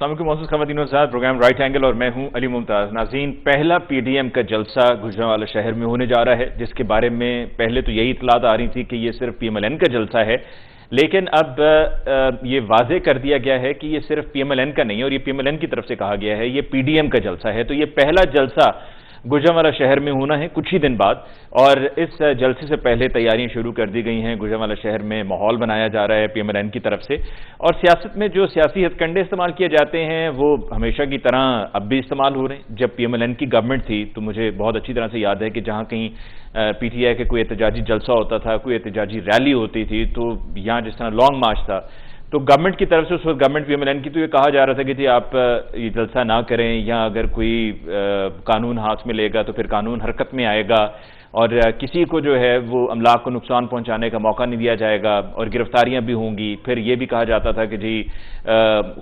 السلام علیکم معزز خواتین و حضرات، پروگرام رائٹ اینگل اور میں ہوں علی ممتاز۔ ناظرین، پہلا پی ڈی ایم کا جلسہ گوجرانوالہ شہر میں ہونے جا رہا ہے، جس کے بارے میں پہلے تو یہی اطلاعات آ رہی تھی کہ یہ صرف پی ایم ایل این کا جلسہ ہے، لیکن اب یہ واضح کر دیا گیا ہے کہ یہ صرف پی ایم ایل این کا نہیں ہے، اور یہ پی ایم ایل این کی طرف سے کہا گیا ہے یہ پی ڈی ایم کا جلسہ ہے۔ تو یہ پہلا جلسہ گوجرانوالہ شہر میں ہونا ہے کچھ ہی دن بعد، اور اس جلسے سے پہلے تیاریاں شروع کر دی گئی ہیں۔ گوجرانوالہ شہر میں ماحول بنایا جا رہا ہے پی ایم ایل این کی طرف سے، اور سیاست میں جو سیاسی ہتھ کنڈے استعمال کیے جاتے ہیں وہ ہمیشہ کی طرح اب بھی استعمال ہو رہے ہیں۔ جب پی ایم ایل این کی گورنمنٹ تھی تو مجھے بہت اچھی طرح سے یاد ہے کہ جہاں کہیں پی ٹی آئی کے کوئی احتجاجی جلسہ ہوتا تھا، کوئی احتجاجی ریلی ہوتی تھی، تو یہاں جس طرح لانگ مارچ تھا تو گورنمنٹ کی طرف سے اس وقت government P M L N کی تو یہ کہا جا رہا تھا کہ جی آپ یہ جلسہ نہ کریں، یا اگر کوئی قانون ہاتھ میں لے گا تو پھر قانون حرکت میں آئے گا، اور کسی کو جو ہے وہ املاک کو نقصان پہنچانے کا موقع نہیں دیا جائے گا، اور گرفتاریاں بھی ہوں گی۔ پھر یہ بھی کہا جاتا تھا کہ جی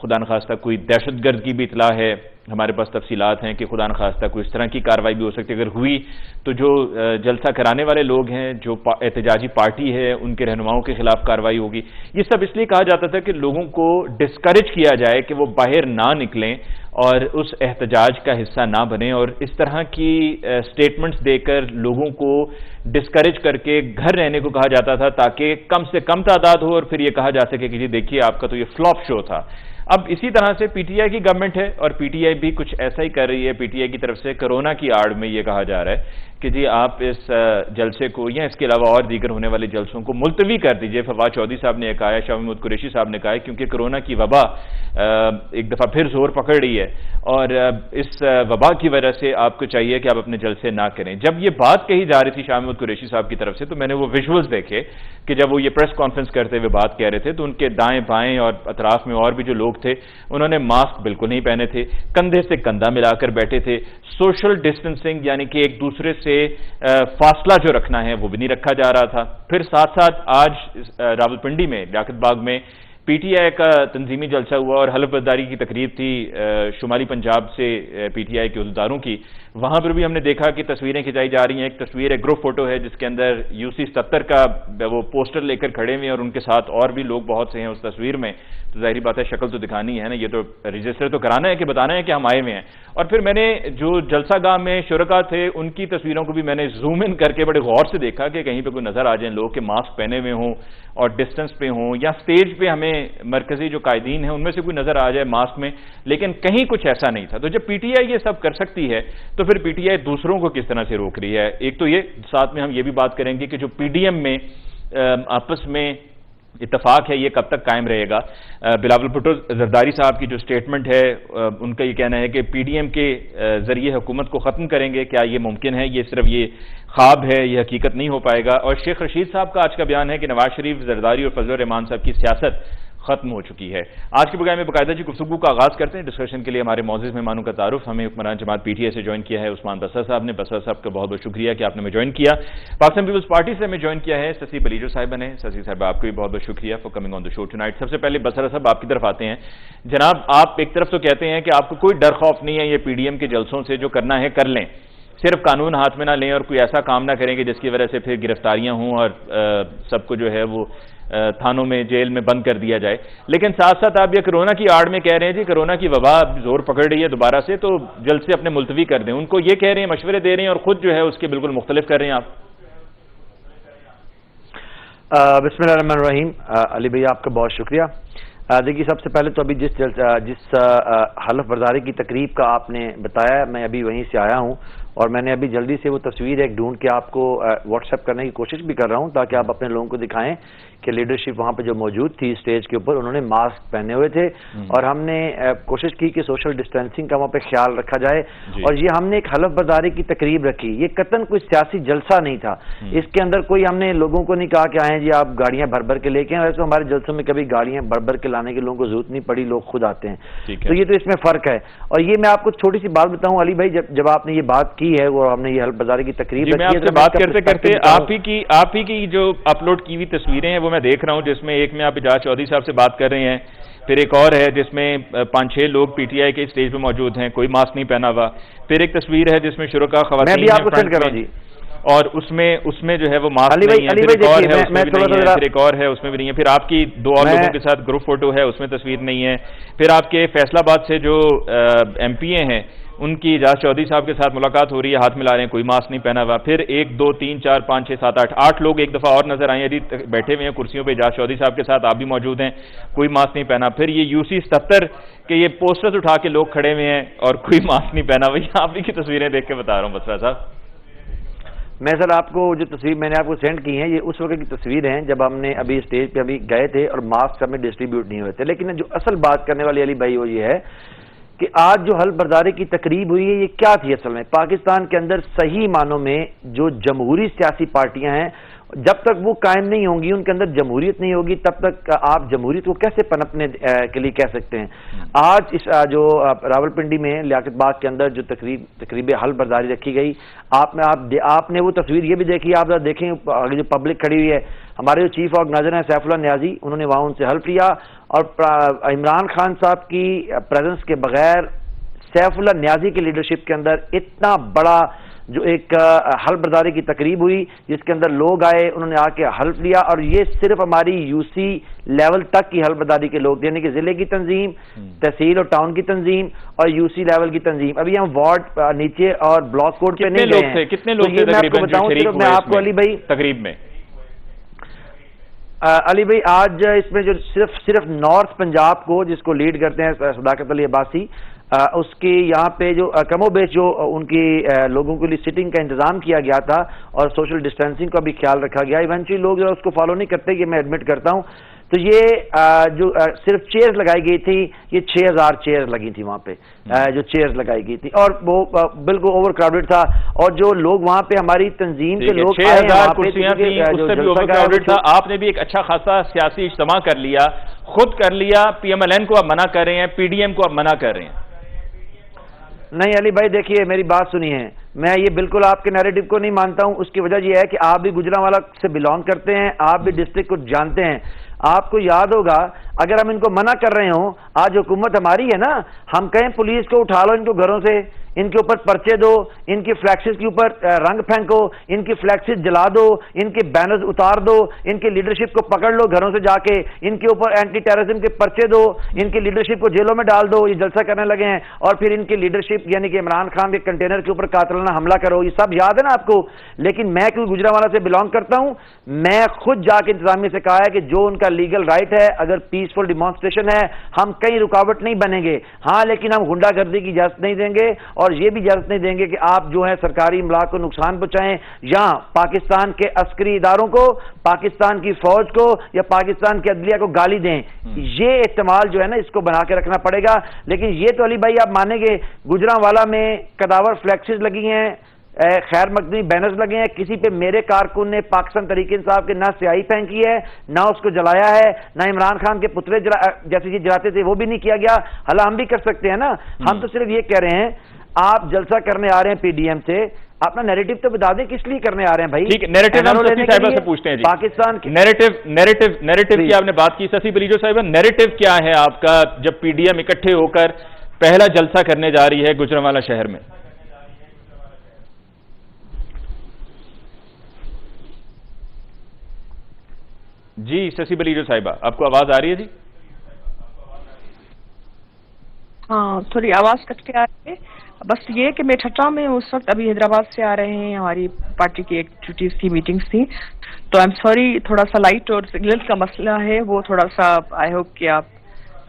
خدا نخواستہ کوئی دہشت گرد کی بھی اطلاع ہے، ہمارے پاس تفصیلات ہیں کہ خدا نخواستہ کوئی اس طرح کی کارروائی بھی ہو سکتی ہے، اگر ہوئی تو جو جلسہ کرانے والے لوگ ہیں، جو احتجاجی پارٹی ہے، ان کے رہنماؤں کے خلاف کارروائی ہوگی۔ یہ سب اس لیے کہا جاتا تھا کہ لوگوں کو ڈسکریج کیا جائے کہ وہ باہر نہ نکلیں اور اس احتجاج کا حصہ نہ بنیں، اور اس طرح کی سٹیٹمنٹس دے کر لوگوں کو ڈسکریج کر کے گھر رہنے کو کہا جاتا تھا، تاکہ کم سے کم تعداد ہو اور پھر یہ کہا جا سکے کہ جی دیکھیے آپ کا تو یہ فلاپ شو تھا۔ اب اسی طرح سے پی ٹی آئی کی گورنمنٹ ہے، اور پی ٹی آئی بھی کچھ ایسا ہی کر رہی ہے۔ پی ٹی آئی کی طرف سے کرونا کی آڑ میں یہ کہا جا رہا ہے کہ جی آپ اس جلسے کو یا اس کے علاوہ اور دیگر ہونے والے جلسوں کو ملتوی کر دیجئے۔ فواد چودھری صاحب نے یہ کہا ہے، شاہ محمود قریشی صاحب نے کہا ہے، کیونکہ کرونا کی وبا ایک دفعہ پھر زور پکڑ رہی ہے، اور اس وبا کی وجہ سے آپ کو چاہیے کہ آپ اپنے جلسے نہ کریں۔ جب یہ بات کہی جا رہی تھی شاہ محمود قریشی صاحب کی طرف سے، تو میں نے وہ ویژولز دیکھے کہ جب وہ یہ پریس کانفرنس کرتے ہوئے بات کہہ رہے تھے تو ان کے دائیں بائیں اور اطراف میں اور بھی جو لوگ تھے انہوں نے ماسک بالکل نہیں پہنے تھے، کندھے سے کندھا ملا کر بیٹھے تھے، سوشل ڈسٹنسنگ یعنی کہ ایک دوسرے سے فاصلہ جو رکھنا ہے وہ بھی نہیں رکھا جا رہا تھا۔ پھر ساتھ ساتھ آج راولپنڈی میں لیاقت باغ میں پی ٹی آئی کا تنظیمی جلسہ ہوا، اور حلف برداری کی تقریب تھی شمالی پنجاب سے پی ٹی آئی کے عہدیداروں کی۔ وہاں پر بھی ہم نے دیکھا کہ تصویریں کھنچائی جا رہی ہیں۔ ایک تصویر ہے، گروپ فوٹو ہے، جس کے اندر یو سی 77 کا وہ پوسٹر لے کر کھڑے ہوئے ہیں، اور ان کے ساتھ اور بھی لوگ بہت سے ہیں اس تصویر میں۔ تو ظاہری بات ہے شکل تو دکھانی ہے نا، یہ تو رجسٹر تو کرانا ہے کہ بتانا ہے کہ ہم آئے ہوئے ہیں۔ اور پھر میں نے جو جلسہ گاہ میں شرکا تھے ان کی تصویروں کو بھی میں نے زوم ان کر کے بڑے غور سے دیکھا کہ کہیں پہ کوئی نظر آ جائیں لوگ کہ ماسک پہنے ہوئے ہوں اور ڈسٹنس پہ ہوں، یا سٹیج پہ ہمیں مرکزی جو قائدین ہیں ان میں سے کوئی نظر آ جائے ماسک میں، لیکن کہیں کچھ ایسا نہیں تھا۔ تو جب پی ٹی آئی یہ سب کر سکتی ہے تو پھر پی ٹی آئی دوسروں کو کس طرح سے روک رہی ہے؟ ایک تو یہ، ساتھ میں ہم یہ بھی بات کریں گے کہ جو پی ڈی ایم میں آپس میں اتفاق ہے یہ کب تک قائم رہے گا۔ بلاول بھٹو زرداری صاحب کی جو سٹیٹمنٹ ہے ان کا یہ کہنا ہے کہ پی ڈی ایم کے ذریعے حکومت کو ختم کریں گے۔ کیا یہ ممکن ہے؟ یہ صرف یہ خواب ہے، یہ حقیقت نہیں ہو پائے گا۔ اور شیخ رشید صاحب کا آج کا بیان ہے کہ نواز شریف، زرداری اور فضل الرحمان صاحب کی سیاست ختم ہو چکی ہے۔ آج کے پروگرام میں باقاعدہ گفتگو کا آغاز کرتے ہیں۔ ڈسکشن کے لیے ہمارے معزز مہمانوں کا تعارف، ہمیں حکمران جماعت پی ٹی آئی سے جوائن کیا ہے عثمان بسر صاحب نے۔ بسر صاحب کا بہت بہت شکریہ کہ آپ نے ہمیں جوائن کیا۔ پاکستان پیپلز پارٹی سے ہمیں جوائن کیا ہے سسی بلیجو صاحبہ نے۔ سسی صاحب آپ کو بھی بہت بہت شکریہ for coming on the show tonight. سب سے پہلے بسر صاحب آپ کی طرف آتے ہیں۔ جناب، آپ ایک طرف تو کہتے ہیں کہ آپ کو کوئی ڈر خوف نہیں ہے یہ پی ڈی ایم کے جلسوں سے، جو کرنا ہے کر لیں، صرف قانون ہاتھ میں نہ لیں اور کوئی ایسا کام نہ کریں کہ جس کی وجہ سے پھر گرفتاریاں ہوں اور سب کو جو ہے وہ تھانوں میں، جیل میں بند کر دیا جائے۔ لیکن ساتھ ساتھ آپ یہ کرونا کی آڑ میں کہہ رہے ہیں جی کرونا کی وبا زور پکڑ رہی ہے دوبارہ سے، تو جلسے اپنے ملتوی کر دیں۔ ان کو یہ کہہ رہے ہیں، مشورے دے رہے ہیں، اور خود جو ہے اس کے بالکل مختلف کر رہے ہیں آپ۔ بسم اللہ الرحمن الرحیم۔ علی بھائی آپ کا بہت شکریہ۔ دیکھیے، سب سے پہلے تو ابھی جس حلف برداری کی تقریب کا آپ نے بتایا، میں ابھی وہیں سے آیا ہوں، اور میں نے ابھی جلدی سے وہ تصویر ایک ڈھونڈ کے آپ کو واٹس ایپ کرنے کی کوشش بھی کر رہا ہوں، تاکہ آپ اپنے لوگوں کو دکھائیں کہ لیڈرشپ وہاں پہ جو موجود تھی اسٹیج کے اوپر، انہوں نے ماسک پہنے ہوئے تھے، اور ہم نے کوشش کی کہ سوشل ڈسٹینسنگ کا وہاں پہ خیال رکھا جائے۔ اور یہ ہم نے ایک حلف برداری کی تقریب رکھی، یہ قطعاً کوئی سیاسی جلسہ نہیں تھا۔ اس کے اندر کوئی ہم نے لوگوں کو نہیں کہا کہ آئیں جی آپ گاڑیاں بھر بھر کے لے کے آئیں۔ ویسے ہمارے جلسوں میں کبھی گاڑیاں بھر بھر کے لانے کے لوگوں کو ضرورت نہیں پڑی، لوگ خود آتے ہیں۔ تو یہ تو اس میں فرق ہے۔ اور یہ میں آپ کو چھوٹی سی بات بتاؤں علی بھائی، جب آپ نے یہ بات کی ہے اور ہم نے یہ حلف برداری کی تقریب میں آپ سے بات کرتے کرتے آپ ہی کی جو اپلوڈ کی ہوئی تصویریں ہیں وہ میں دیکھ رہا ہوں، جس میں ایک میں آپ اعجاز چودھری صاحب سے بات کر رہے ہیں، پھر ایک اور ہے جس میں 5-6 لوگ پی ٹی آئی کے اسٹیج پہ موجود ہیں، کوئی ماسک نہیں پہنا ہوا، پھر ایک تصویر ہے جس میں شرکا خواتین، میں بھی آپ کو سینڈ کر رہا ہوں جی، اور اس میں جو ہے وہ ماسک نہیں ہے، پھر ایک اور ہے اس میں بھی نہیں ہے، پھر ایک اور ہے اس میں بھی نہیں ہے، پھر آپ کی 2 اور لوگوں کے ساتھ گروپ فوٹو ہے اس میں تصویر نہیں ہے، پھر آپ کے فیصل آباد سے جو ایم پی اے ہیں ان کی اعجاز چودھری صاحب کے ساتھ ملاقات ہو رہی ہے، ہاتھ ملا رہے ہیں، کوئی ماسک نہیں پہنا ہوا، پھر 1 2 3 4 5 6 7 8 لوگ ایک دفعہ اور نظر آئے ہیں بیٹھے ہوئے ہیں کرسیوں پہ، اعجاز چودھری صاحب کے ساتھ آپ بھی موجود ہیں، کوئی ماسک نہیں پہنا، پھر یہ UC 77 کہ یہ پوسٹرز اٹھا کے لوگ کھڑے ہوئے ہیں اور کوئی ماسک نہیں پہنا ہوئی، آپ ہی کی تصویریں دیکھ کے بتا رہا ہوں بسرا صاحب۔ میں سر آپ کو جو تصویر میں نے آپ کو سینڈ کی ہیں یہ اس وقت کی تصویر ہیں جب ہم نے ابھی اسٹیج پہ ابھی گئے تھے اور ماسک ہمیں ڈسٹریبیوٹ نہیں ہوئے تھے، لیکن جو اصل بات کرنے والی علی بھائی وہ یہ ہے کہ آج جو حلف برداری کی تقریب ہوئی ہے یہ کیا تھی اصل میں؟ پاکستان کے اندر صحیح معنوں میں جو جمہوری سیاسی پارٹیاں ہیں جب تک وہ قائم نہیں ہوں گی، ان کے اندر جمہوریت نہیں ہوگی، تب تک آپ جمہوریت کو کیسے پنپنے کے لیے کہہ سکتے ہیں؟ آج اس جو راولپنڈی میں لیاقت باغ کے اندر جو تقریب حلف برداری رکھی گئی، آپ نے وہ تصویر یہ بھی دیکھی، آپ دیکھیں جو پبلک کھڑی ہوئی ہے، ہمارے جو چیف آرگنائزر ہیں سیف اللہ نیازی، انہوں نے وہاں ان سے حلف لیا اور عمران خان صاحب کی پریزنس کے بغیر سیف اللہ نیازی کی لیڈرشپ کے اندر اتنا بڑا جو ایک حلف برداری کی تقریب ہوئی جس کے اندر لوگ آئے، انہوں نے آ کے حلف لیا، اور یہ صرف ہماری UC لیول تک کی حلف برداری کے لوگ، یعنی کہ ضلع کی تنظیم، تحصیل اور ٹاؤن کی تنظیم اور UC لیول کی تنظیم، ابھی ہم وارڈ نیچے اور بلاک کوڈ پہ نہیں گئے ہیں۔ کتنے لوگ تھے تقریباً جو شریک ہوئے میں آپ کو علی بھائی تقریب میں؟ علی بھائی آج اس میں جو صرف نارتھ پنجاب کو جس کو لیڈ کرتے ہیں صداقت علی عباسی، اس کی یہاں پہ جو کم و بیش جو ان کی لوگوں کے لیے سٹنگ کا انتظام کیا گیا تھا اور سوشل ڈسٹینسنگ کا بھی خیال رکھا گیا، ایونچولی لوگ جو اس کو فالو نہیں کرتے، یہ میں ایڈمٹ کرتا ہوں، تو یہ جو صرف چیئرز لگائی گئی تھی یہ 6000 چیئرز لگی تھی وہاں پہ، جو چیئرز لگائی گئی تھی، اور وہ بالکل اوور کراؤڈڈ تھا، اور جو لوگ وہاں پہ ہماری تنظیم کے لوگ 6000 کرسیاں تھیں، اس سے بھی اوور کراؤڈڈ تھا، آپ نے بھی ایک اچھا خاصا سیاسی اجتماع کر لیا، خود کر لیا، PMLN کو آپ منع کر رہے ہیں، PDM کو آپ منع کر رہے ہیں۔ نہیں علی بھائی دیکھیے میری بات سنیے، میں یہ بالکل آپ کے نیریٹو کو نہیں مانتا ہوں، اس کی وجہ یہ ہے کہ آپ بھی گجرانوالہ سے بلانگ کرتے ہیں، آپ بھی ڈسٹرکٹ کو جانتے ہیں، آپ کو یاد ہوگا اگر ہم ان کو منع کر رہے ہوں، آج حکومت ہماری ہے نا، ہم کہیں پولیس کو اٹھا لو ان کو گھروں سے، ان کے اوپر پرچے دو، ان کی فلیکسز کے اوپر رنگ پھینکو، ان کی فلیکسز جلا دو، ان کے بینرز اتار دو، ان کی لیڈرشپ کو پکڑ لو گھروں سے جا کے، ان کے اوپر اینٹی ٹیررزم کے پرچے دو، ان کی لیڈرشپ کو جیلوں میں ڈال دو، یہ جلسہ کرنے لگے ہیں، اور پھر ان کی لیڈرشپ یعنی کہ عمران خان کے کنٹینر کے اوپر قاتلانہ حملہ کرو، یہ سب یاد ہے نا آپ کو؟ لیکن میں کیوں گجرانوالہ سے بلانگ کرتا ہوں، میں خود جا کے انتظامیہ سے کہا ہے کہ جو ان کا لیگل رائٹ ہے، اگر پیسفل ڈیمانسٹریشن ہے، ہم کہیں رکاوٹ نہیں بنیں گے، ہاں لیکن ہم غنڈہ گردی کی اجازت نہیں دیں گے، اور یہ بھی اجازت نہیں دیں گے کہ آپ جو ہے سرکاری املاک کو نقصان پہنچائیں یا پاکستان کے عسکری اداروں کو، پاکستان کی فوج کو یا پاکستان کی عدلیہ کو گالی دیں۔ یہ احتمال جو ہے نا اس کو بنا کے رکھنا پڑے گا، لیکن یہ تو علی بھائی آپ مانیں گے گجرانوالہ میں کداور فلیکسز لگی ہیں، خیر مقدمی بینرز لگے ہیں، کسی پہ میرے کارکن نے پاکستان تحریک انصاف کے نہ سیاہی پھینکی ہے، نہ اس کو جلایا ہے، نہ عمران خان کے پتلے جیسے یہ جلاتے تھے وہ بھی نہیں کیا گیا، حالانکہ ہم بھی کر سکتے ہیں نا، ہم تو صرف یہ کہہ رہے ہیں آپ جلسہ کرنے آ رہے ہیں PDM سے، اپنا نیریٹو تو بتا دیں کس لیے کرنے آ رہے ہیں بھائی؟ ٹھیک ہے، نیریٹو ہم سسی صاحبہ سے پوچھتے ہیں جی، پاکستان کی نیریٹو کی آپ نے بات کی، سسی بلیجو صاحبہ نیریٹو کیا ہے آپ کا جب PDM اکٹھے ہو کر پہلا جلسہ کرنے جا رہی ہے گجرانوالہ شہر میں؟ جی سسی بلیجو صاحبہ آپ کو آواز آ رہی ہے جی؟ ہاں تھوڑی آواز کٹ کے آ رہی ہے، بس یہ کہ میں ٹھٹا میں اس وقت ابھی حیدرآباد سے آ رہے ہیں، ہماری پارٹی کی ایکٹیویٹیز تھی، میٹنگز تھی، تو آئی ایم سوری تھوڑا سا لائٹ اور سگنل کا مسئلہ ہے، وہ تھوڑا سا آئی ہوپ کہ آپ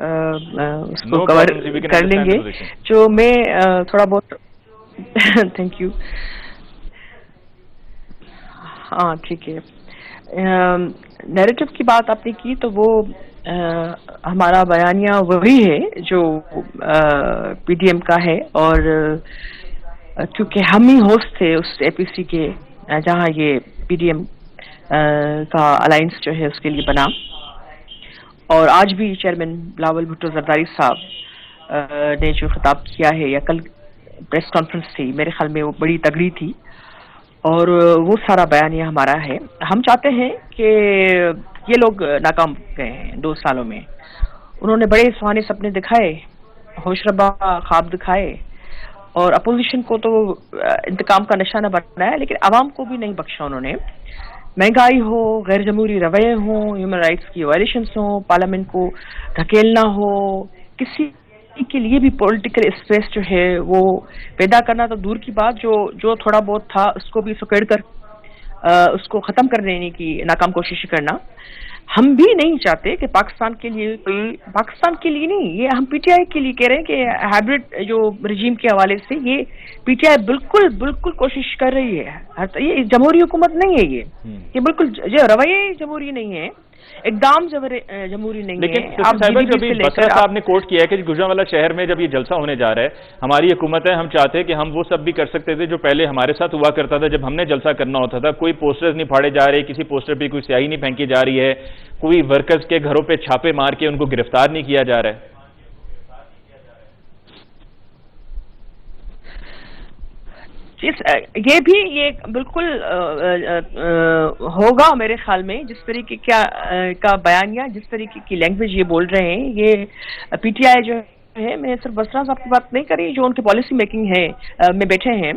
اس کو کور کر لیں گے، جو میں تھوڑا بہت تھینک یو، ہاں ٹھیک ہے۔ نیریٹو کی بات آپ نے کی تو وہ ہمارا بیانیہ وہی ہے جو PDM کا ہے، اور کیونکہ ہم ہی ہوسٹ تھے اس APC کے جہاں یہ PDM کا الائنس جو ہے اس کے لیے بنا، اور آج بھی چیئرمین بلاول بھٹو زرداری صاحب نے جو خطاب کیا ہے، یا کل پریس کانفرنس تھی میرے خیال میں وہ بڑی تگڑی تھی، اور وہ سارا بیانیہ ہمارا ہے۔ ہم چاہتے ہیں کہ یہ لوگ ناکام گئے ہیں 2 سالوں میں، انہوں نے بڑے سہانے سپنے دکھائے، ہوش ربا خواب دکھائے، اور اپوزیشن کو تو انتقام کا نشانہ بنایا، لیکن عوام کو بھی نہیں بخشا انہوں نے. مہنگائی ہو، غیر جمہوری رویے ہوں، ہیومن رائٹس کی وائلیشنس ہوں، پارلیمنٹ کو دھکیلنا ہو، کسی کے لیے بھی پولیٹیکل اسپیس جو ہے وہ پیدا کرنا تو دور کی بات، جو تھوڑا بہت تھا اس کو بھی سکیڑ کر اس کو ختم کر دینے کی ناکام کوشش کرنا. ہم بھی نہیں چاہتے کہ پاکستان کے لیے پاکستان کے لیے نہیں، یہ ہم پی ٹی آئی کے لیے کہہ رہے ہیں کہ ہائبرڈ جو رجیم کے حوالے سے یہ پی ٹی آئی بالکل کوشش کر رہی ہے. یہ جمہوری حکومت نہیں ہے، یہ بالکل جو رویے جمہوری نہیں ہے، اقدام جمہوری نہیں ہے. لیکن صاحبہ جو ابھی بسرا صاحب نے کوٹ کیا ہے کہ گوجرانوالہ شہر میں جب یہ جلسہ ہونے جا رہا ہے، ہماری حکومت ہے، ہم چاہتے ہیں کہ ہم وہ سب بھی کر سکتے تھے جو پہلے ہمارے ساتھ ہوا کرتا تھا جب ہم نے جلسہ کرنا ہوتا تھا. کوئی پوسٹرز نہیں پھاڑے جا رہے، کسی پوسٹر پہ کوئی سیاہی نہیں پھینکی جا رہی ہے، کوئی ورکرز کے گھروں پہ چھاپے مار کے ان کو گرفتار نہیں کیا جا رہا ہے. یہ بھی یہ بالکل ہوگا میرے خیال میں، جس طریقے کا بیانیہ، جس طریقے کی لینگویج یہ بول رہے ہیں. یہ پی ٹی آئی جو ہے، میں صرف بسرا صاحب کی بات نہیں کر رہی، جو ان کی پالیسی میکنگ ہے میں بیٹھے ہیں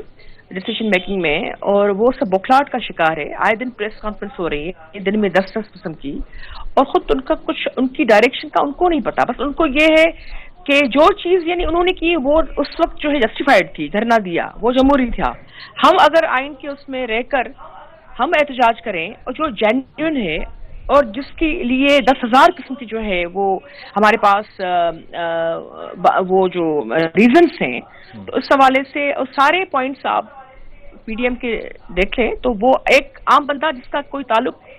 ڈیسیشن میکنگ میں، اور وہ سب بوکھلاہٹ کا شکار ہے. آئے دن پریس کانفرنس ہو رہی ہے دن میں 10 قسم کی، اور خود ان کا کچھ ان کی ڈائریکشن کا ان کو نہیں پتا. بس ان کو یہ ہے کہ جو چیز یعنی انہوں نے کی وہ اس وقت جو ہے جسٹیفائڈ تھی، دھرنا دیا وہ جمہوری تھا. ہم اگر آئین کے اس میں رہ کر ہم احتجاج کریں اور جو جینیون ہے اور جس کے لیے 10,000 قسم کی جو ہے وہ ہمارے پاس وہ جو ریزنس ہیں، تو اس حوالے سے سارے پوائنٹس آپ پی ڈی ایم کے دیکھیں تو وہ ایک عام بندہ جس کا کوئی تعلق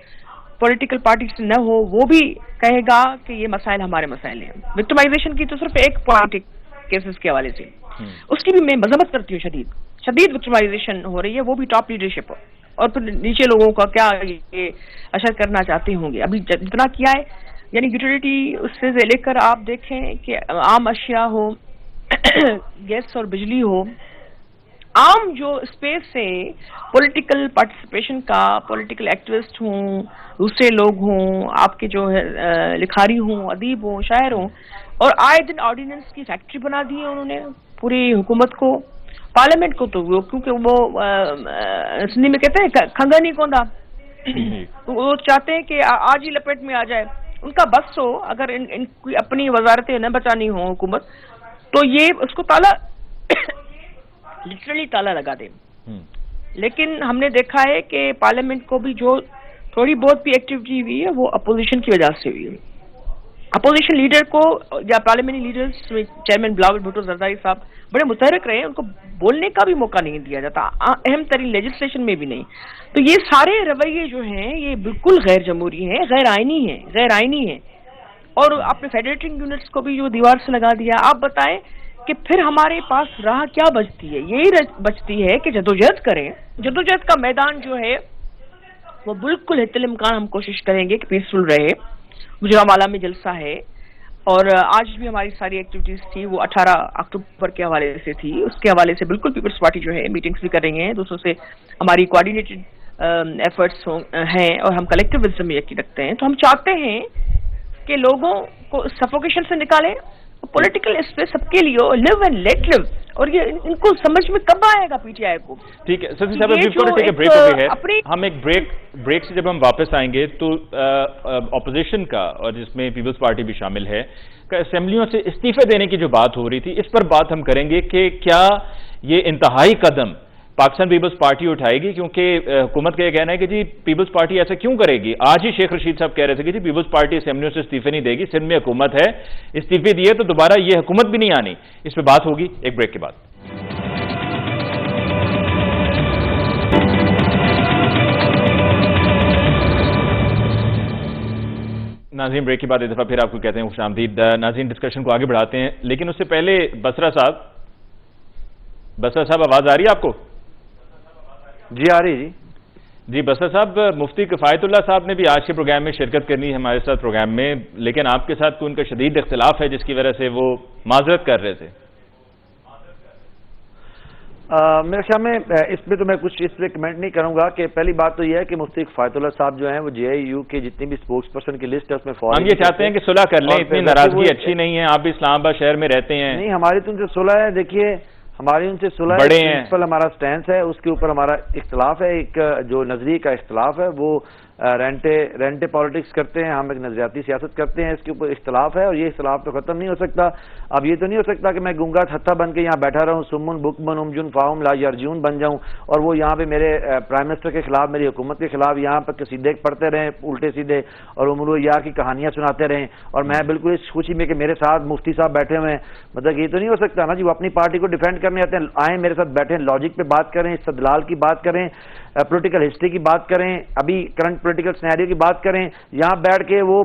پولیٹیکل پارٹی سے نہ ہو وہ بھی کہے گا کہ یہ مسائل ہمارے مسائل ہیں. وکٹمائزیشن کی تو صرف ایک پوائنٹ کیسز کے حوالے سے، اس کی بھی میں مذمت کرتی ہوں. شدید وکٹمائزیشن ہو رہی ہے، وہ بھی ٹاپ لیڈرشپ، اور پھر نیچے لوگوں کا کیا یہ اشر کرنا چاہتے ہوں گے. ابھی جتنا کیا ہے یعنی یوٹیلیٹی اس سے لے کر آپ دیکھیں کہ عام اشیاء ہو، گیس اور بجلی ہو، عام جو اسپیس ہے پولیٹیکل پارٹیسپیشن کا، پولیٹیکل ایکٹیوسٹ ہوں، دوسرے لوگ ہوں، آپ کے جو ہے لکھاری ہوں، ادیب ہوں، شاعر ہوں، اور آئے دن آرڈیننس کی فیکٹری بنا دی ہے انہوں نے پوری حکومت کو، پارلیمنٹ کو. تو وہ کیونکہ وہ سندھی میں کہتے ہیں کھنگا نہیں کوندا، وہ چاہتے ہیں کہ آج ہی لپیٹ میں آ جائے. ان کا بس ہو اگر ان کی اپنی وزارتیں نہ بچانی ہوں حکومت، تو یہ اس کو تالا لٹرلی تالا لگا دیں. لیکن ہم نے دیکھا ہے کہ پارلیمنٹ کو بھی جو تھوڑی بہت بھی ایکٹیویٹی ہوئی ہے وہ اپوزیشن کی وجہ سے ہوئی ہے. اپوزیشن لیڈر کو یا parliamentary leaders chairman Bilawal Bhutto Zardari صاحب بڑے متحرک رہے ہیں، ان کو بولنے کا بھی موقع نہیں دیا جاتا، اہم ترین لیجسلیشن میں بھی نہیں. تو یہ سارے رویے جو ہیں یہ بالکل غیر جمہوری ہیں، غیر آئینی ہیں. اور آپ نے فیڈریٹنگ یونٹس کو بھی جو دیوار سے لگا دیا. آپ بتائیں کہ پھر ہمارے پاس راہ کیا بچتی ہے؟ یہی بچتی ہے کہ جدوجہد کریں. جدوجہد کا میدان جو ہے وہ بالکل حتی الامکان ہم کوشش کریں گے کہ پیسفل رہے. گوجرانوالہ میں جلسہ ہے، اور آج بھی ہماری ساری ایکٹیویٹیز تھی وہ 18 اکتوبر کے حوالے سے تھی. اس کے حوالے سے بالکل پیپلز پارٹی جو ہے میٹنگز بھی کر رہی ہیں، دوسروں سے ہماری کوآرڈینیٹڈ ایفرٹس ہیں، اور ہم کلیکٹیو وزڈم میں یقین رکھتے ہیں. تو ہم چاہتے ہیں کہ لوگوں کو سفوکیشن سے نکالیں، پولیٹیکل اسپیس سب کے لیے لیو اینڈ لیٹ لیو. اور یہ ان کو سمجھ میں کب آئے گا پی ٹی آئی کو؟ ٹھیک ہے سسی صاحب، بریک ہو گئی ہے. ہم ایک بریک سے جب ہم واپس آئیں گے تو اپوزیشن کا، اور جس میں پیپلز پارٹی بھی شامل ہے، اسمبلیوں سے استعفے دینے کی جو بات ہو رہی تھی، اس پر بات ہم کریں گے کہ کیا یہ انتہائی قدم پاکستان پیپلز پارٹی اٹھائے گی؟ کیونکہ حکومت کا یہ کہنا ہے کہ جی پیپلز پارٹی ایسا کیوں کرے گی. آج ہی شیخ رشید صاحب کہہ رہے تھے کہ جی پیپلز پارٹی اسمبلیوں سے استعفے نہیں دے گی، سندھ میں حکومت ہے، استعفے دیے تو دوبارہ یہ حکومت بھی نہیں آنی. اس پہ بات ہوگی ایک بریک کے بعد. ناظرین بریک کے بعد ایک دفعہ پھر آپ کو کہتے ہیں خوش آمدید. ناظرین ڈسکشن کو آگے بڑھاتے ہیں، لیکن اس سے پہلے بسرا صاحب آواز آ رہی ہے آپ کو؟ جی آ رہی. جی بسرا صاحب، مفتی کفایت اللہ صاحب نے بھی آج کے پروگرام میں شرکت کرنی ہے ہمارے ساتھ پروگرام میں، لیکن آپ کے ساتھ کوئی ان کا شدید اختلاف ہے جس کی وجہ سے وہ معذرت کر رہے تھے. میرے خیال میں اس پہ تو میں کچھ اس پہ کمنٹ نہیں کروں گا. کہ پہلی بات تو یہ ہے کہ مفتی کفایت اللہ صاحب جو ہیں وہ جے آئی یو کے جتنی بھی اسپوکس پرسن کی لسٹ ہے اس میں فوراً ہم یہ چاہتے ہیں کہ صلح کر لیں. اتنی ناراضگی اچھی نہیں ہے، آپ بھی اسلام آباد شہر میں رہتے ہیں. نہیں، ہماری تو ان سے صلح ہے. دیکھیے ہماری ان سے صلح پرنسپل ہمارا سٹینس ہے، اس کے اوپر ہمارا اختلاف ہے، ایک جو نظریے کا اختلاف ہے وہ رینٹے پالیٹکس کرتے ہیں، ہم ایک نظریاتی سیاست کرتے ہیں، اس کے اوپر اختلاف ہے اور یہ اختلاف تو ختم نہیں ہو سکتا۔ اب یہ تو نہیں ہو سکتا کہ میں گنگا تھتھا بن کے یہاں بیٹھا رہوں، سمن بکمن امجن فاہم لا یرجون بن جاؤں اور وہ یہاں پہ میرے پرائم منسٹر کے خلاف، میری حکومت کے خلاف یہاں پہ قصیدے پڑھتے رہیں الٹے سیدھے اور امور یار کی کہانیاں سناتے رہیں، اور میں بالکل اس خوشی میں کہ میرے ساتھ مفتی صاحب بیٹھے ہوئے ہیں۔ مطلب یہ تو نہیں ہو سکتا نا جی، وہ اپنی پارٹی کو ڈیفینڈ کرنے آتے ہیں، آئیں میرے ساتھ بیٹھیں، لاجک پہ بات کریں، استدلال کی بات کریں، پولیٹیکل ہسٹری کی بات کریں، ابھی کرنٹ پولیٹیکل سینیریو کی بات کریں۔ یہاں بیٹھ کے وہ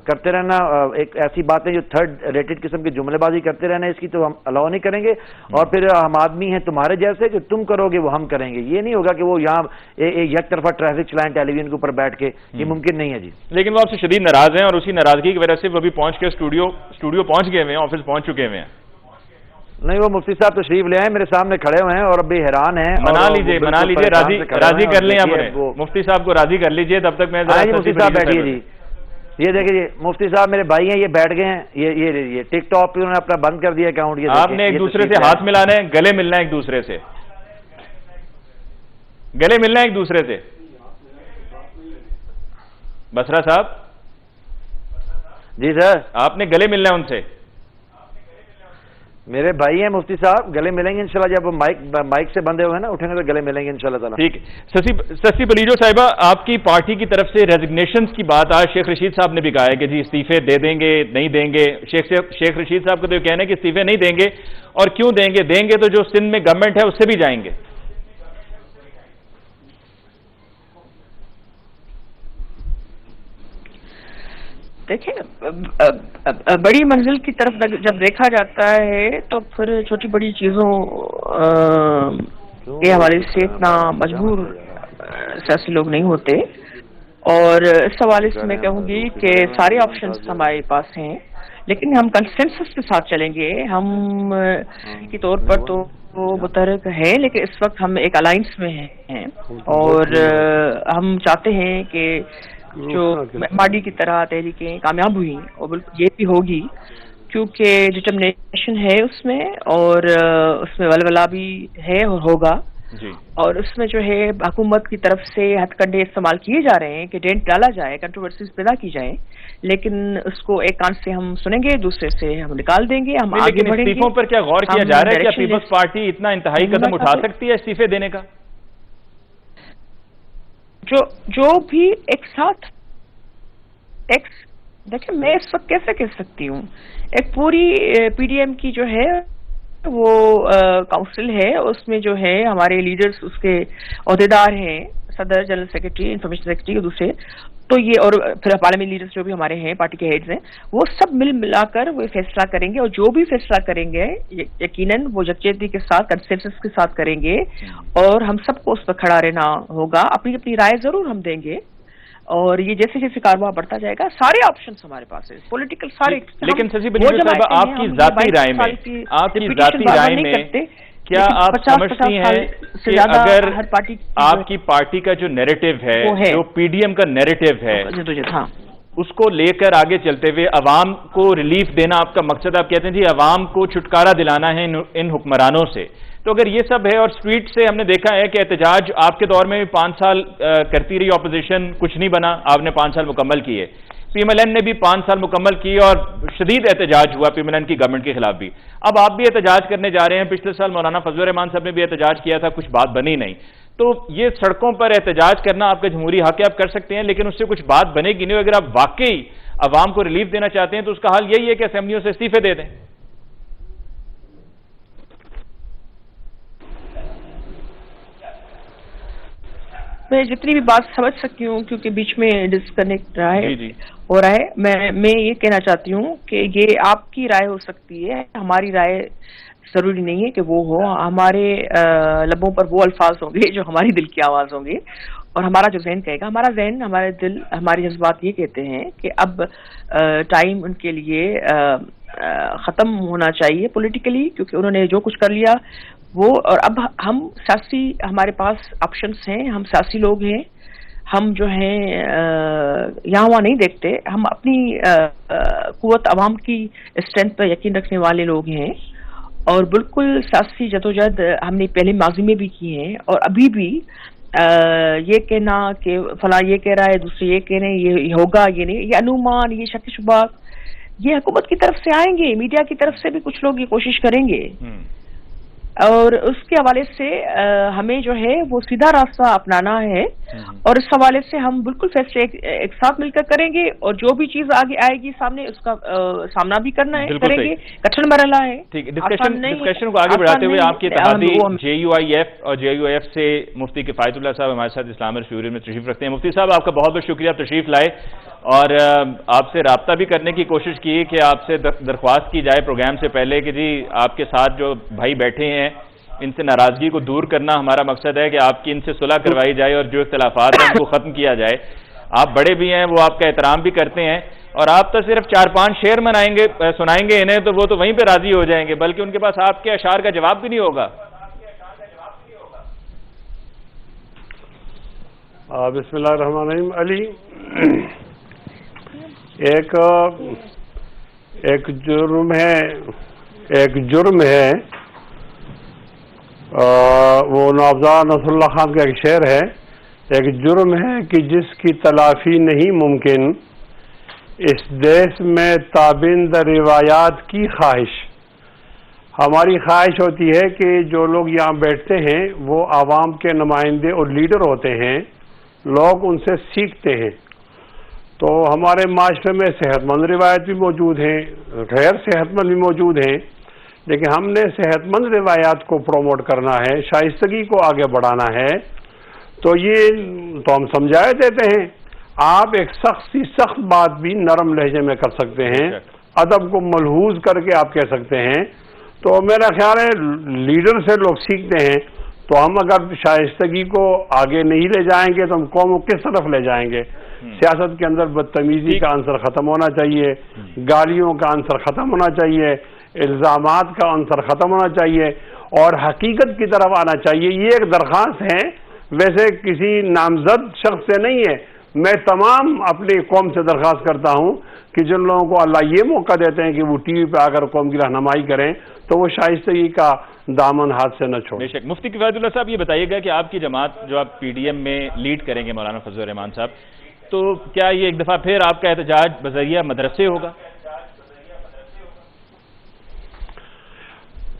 کرتے رہنا ایک ایسی باتیں جو تھرڈ ریٹڈ قسم کی جملے بازی کرتے رہنا، اس کی تو ہم الاؤ نہیں کریں گے۔ اور پھر ہم آدمی ہیں تمہارے جیسے کہ تم کرو گے وہ ہم کریں گے، یہ نہیں ہوگا کہ وہ یہاں یک طرفہ ٹریفک چلائیں ٹیلی ویژن کے اوپر بیٹھ کے، یہ ممکن نہیں ہے جی۔ لیکن وہ آپ سے شدید ناراض ہیں اور اسی ناراضگی کی وجہ سے وہ ابھی پہنچ کے اسٹوڈیو پہنچ گئے ہوئے ہیں، آفس پہنچ چکے ہوئے ہیں۔ نہیں، وہ مفتی صاحب تشریف لے آئے، میرے سامنے کھڑے ہوئے ہیں اور ابھی حیران ہیں۔ منا لیجیے راضی کر لیں آپ مفتی صاحب کو راضی کر لیجیے، تب تک میں مفتی صاحب بیٹھیے جی، یہ دیکھیں جی مفتی صاحب میرے بھائی ہیں، یہ بیٹھ گئے ہیں، یہ ٹک ٹاک پہ انہوں نے اپنا بند کر دیا اکاؤنٹ۔ یہ آپ نے ایک دوسرے سے ہاتھ ملانا ہے، گلے ملنا ہے، ایک دوسرے سے گلے ملنا ہے ایک دوسرے سے۔ بسرا صاحب جی سر، آپ نے گلے ملنا ہے ان سے۔ میرے بھائی ہیں مفتی صاحب، گلے ملیں گے انشاءاللہ، جب وہ مائک سے بندھے ہوئے ہیں نا اٹھیں گے تو گلے ملیں گے انشاءاللہ تعالیٰ۔ ٹھیک ہے۔ سسی بلیجو صاحبہ، آپ کی پارٹی کی طرف سے ریزگنیشنز کی بات آج شیخ رشید صاحب نے بھی کہا ہے کہ جی استعفے دے دیں گے نہیں دیں گے۔ شیخ رشید صاحب کا تو یہ کہنا ہے کہ استعفے نہیں دیں گے، اور کیوں دیں گے تو جو سندھ میں گورنمنٹ ہے اس سے بھی جائیں گے۔ دیکھیں، بڑی منزل کی طرف جب دیکھا جاتا ہے تو پھر چھوٹی بڑی چیزوں کے حوالے سے اتنا مجبور سیاسی لوگ نہیں ہوتے، اور اس حوالے سے میں کہوں گی کہ سارے آپشنز ہمارے پاس ہیں، لیکن ہم کنسنسس کے ساتھ چلیں گے۔ ہم کی طور پر تو وہ متحرک ہے، لیکن اس وقت ہم ایک الائنس میں ہیں اور ہم چاہتے ہیں کہ جو ماڈی کی طرح تحریکیں کامیاب ہوئی اور بالکل یہ بھی ہوگی، کیونکہ ڈٹرمنیشن ہے اس میں، اور اس میں ولولہ بھی ہے اور ہوگا جی۔ اور اس میں جو ہے حکومت کی طرف سے ہتھ کنڈے استعمال کیے جا رہے ہیں کہ ڈینٹ ڈالا جائے، کنٹروورسیز پیدا کی جائیں، لیکن اس کو ایک کان سے ہم سنیں گے، دوسرے سے ہم نکال دیں گے، ہم آگے بڑھیں گے۔ استعفوں پر کیا غور کیا جا رہا ہے؟ کیا پیپلز پارٹی اتنا انتہائی قدم اٹھا سکتی ہے استعفے دینے کا؟ جو بھی ایک ساتھ دیکھیں، میں اس وقت کیسے کہہ سکتی ہوں، ایک پوری پی ڈی ایم کی جو ہے وہ کاؤنسل ہے، اس میں جو ہے ہمارے لیڈرز اس کے عہدیدار ہیں، صدر، جنرل سیکرٹری، انفارمیشن سیکرٹری اور دوسرے، تو یہ اور پھر پارلیمنٹ لیڈرز جو بھی ہمارے ہیں، پارٹی کے ہیڈز ہیں، وہ سب ملا کر وہ فیصلہ کریں گے، اور جو بھی فیصلہ کریں گے یقیناً وہ یکجہتی کے ساتھ، کنسنسس کے ساتھ کریں گے، اور ہم سب کو اس پر کھڑا رہنا ہوگا، اپنی اپنی رائے ضرور ہم دیں گے، اور یہ جیسے جیسے کارواں بڑھتا جائے گا، سارے آپشنز ہمارے پاس ہیں پولیٹیکل سارے۔ لیکن سسی بلیجو صاحبہ، آپ کی ذاتی رائے میں کیا آپ سمجھتی ہیں کہ اگر آپ کی پارٹی کا جو نیریٹو ہے، جو پی ڈی ایم کا نیریٹو ہے، اس کو لے کر آگے چلتے ہوئے عوام کو ریلیف دینا آپ کا مقصد، آپ کہتے ہیں جی عوام کو چھٹکارا دلانا ہے ان حکمرانوں سے، تو اگر یہ سب ہے، اور سٹریٹ سے ہم نے دیکھا ہے کہ احتجاج آپ کے دور میں بھی 5 سال کرتی رہی اپوزیشن، کچھ نہیں بنا، آپ نے 5 سال مکمل کیے، پی ایم ایل این نے بھی 5 سال مکمل کیے اور شدید احتجاج ہوا پی ایم ایل این کی گورنمنٹ کے خلاف بھی۔ اب آپ بھی احتجاج کرنے جا رہے ہیں، پچھلے سال مولانا فضل الرحمان صاحب نے بھی احتجاج کیا تھا، کچھ بات بنی نہیں، تو یہ سڑکوں پر احتجاج کرنا آپ کا جمہوری حق ہے، آپ کر سکتے ہیں، لیکن اس سے کچھ بات بنے گی نہیں۔ اگر آپ واقعی عوام کو ریلیف دینا چاہتے ہیں تو اس کا حل یہی ہے کہ اسمبلیوں سے استعفے دے دیں۔ میں جتنی بھی بات سمجھ سکتی ہوں، کیونکہ بیچ میں ڈسکنیکٹ ہو رہا ہے، میں یہ کہنا چاہتی ہوں کہ یہ آپ کی رائے ہو سکتی ہے، ہماری رائے ضروری نہیں ہے کہ وہ ہو، ہمارے لبوں پر وہ الفاظ ہوں گے جو ہماری دل کی آواز ہوں گے، اور ہمارا جو ذہن کہے گا، ہمارا ذہن، ہمارے دل، ہمارے جذبات یہ کہتے ہیں کہ اب ٹائم ان کے لیے ختم ہونا چاہیے پولیٹیکلی، کیونکہ انہوں نے جو کچھ کر لیا وہ، اور اب ہم سیاسی، ہمارے پاس آپشنس ہیں، ہم سیاسی لوگ ہیں، ہم جو ہیں یہاں وہاں نہیں دیکھتے، ہم اپنی قوت عوام کی اسٹرینتھ پر یقین رکھنے والے لوگ ہیں، اور بالکل سیاسی جدوجہد ہم نے پہلے ماضی میں بھی کی ہے اور ابھی بھی یہ کہنا کہ فلاں یہ کہہ رہا ہے دوسرے یہ کہہ رہے ہیں یہ ہوگا یہ نہیں، یہ انومان، یہ شک شبات یہ حکومت کی طرف سے آئیں گے، میڈیا کی طرف سے بھی کچھ لوگ یہ کوشش کریں گے، اور اس کے حوالے سے ہمیں جو ہے وہ سیدھا راستہ اپنانا ہے، اور اس حوالے سے ہم بالکل فیصلے ایک ساتھ مل کر کریں گے، اور جو بھی چیز آگے آئے گی سامنے اس کا سامنا بھی کرنا ہے، کریں گے، کٹھن مرحلہ ہے۔ ٹھیک ہے، ڈسکشن کو آگے بڑھاتے ہوئے آپ کی اتحادی JUIF اور JUIF سے مفتی کفایت اللہ صاحب ہمارے ساتھ اسلام شعوری میں تشریف رکھتے ہیں۔ مفتی صاحب آپ کا بہت بہت شکریہ تشریف لائے، اور آپ سے رابطہ بھی کرنے کی کوشش کی کہ آپ سے درخواست کی جائے پروگرام سے پہلے کہ جی آپ کے ساتھ جو بھائی بیٹھے ہیں ان سے ناراضگی کو دور کرنا ہمارا مقصد ہے کہ آپ کی ان سے صلح کروائی جائے اور جو اختلافات ہیں ان کو ختم کیا جائے۔ آپ بڑے بھی ہیں، وہ آپ کا احترام بھی کرتے ہیں، اور آپ تو صرف 4-5 شعر سنائیں گے انہیں تو وہ تو وہیں پہ راضی ہو جائیں گے، بلکہ ان کے پاس آپ کے اشعار کا جواب بھی نہیں ہوگا۔ بسم اللہ الرحمن الرحیم۔ علی، ایک جرم ہے وہ نوابزاد نصر اللہ خان کا ایک شعر ہے، ایک جرم ہے کہ جس کی تلافی نہیں ممکن، اس دیس میں تابند روایات کی خواہش۔ ہماری خواہش ہوتی ہے کہ جو لوگ یہاں بیٹھتے ہیں وہ عوام کے نمائندے اور لیڈر ہوتے ہیں، لوگ ان سے سیکھتے ہیں۔ تو ہمارے معاشرے میں صحت مند روایت بھی موجود ہیں، غیر صحت مند بھی موجود ہیں، لیکن ہم نے صحت مند روایات کو پروموٹ کرنا ہے، شائستگی کو آگے بڑھانا ہے، تو یہ تو ہم سمجھائے دیتے ہیں۔ آپ ایک سخت بات بھی نرم لہجے میں کر سکتے ہیں، ادب کو ملحوظ کر کے آپ کہہ سکتے ہیں، تو میرا خیال ہے لیڈر سے لوگ سیکھتے ہیں۔ تو ہم اگر شائستگی کو آگے نہیں لے جائیں گے تو ہم قوم کو کس طرف لے جائیں گے؟ سیاست کے اندر بدتمیزی کا عنصر ختم ہونا چاہیے، گالیوں کا عنصر ختم ہونا چاہیے، الزامات کا عنصر ختم ہونا چاہیے، اور حقیقت کی طرف آنا چاہیے۔ یہ ایک درخواست ہے، ویسے کسی نامزد شخص سے نہیں ہے، میں تمام اپنی قوم سے درخواست کرتا ہوں کہ جن لوگوں کو اللہ یہ موقع دیتے ہیں کہ وہ ٹی وی پہ آ کر قوم کی رہنمائی کریں تو وہ شائستگی کا دامن ہاتھ سے نہ چھوڑیں۔ بے شک۔ مفتی کفایت اللہ صاحب یہ بتائیے گا کہ آپ کی جماعت جو آپ PDM میں لیڈ کریں گے مولانا فضل الرحمان صاحب، تو کیا یہ ایک دفعہ پھر آپ کا احتجاج بذریعہ مدرسے ہوگا؟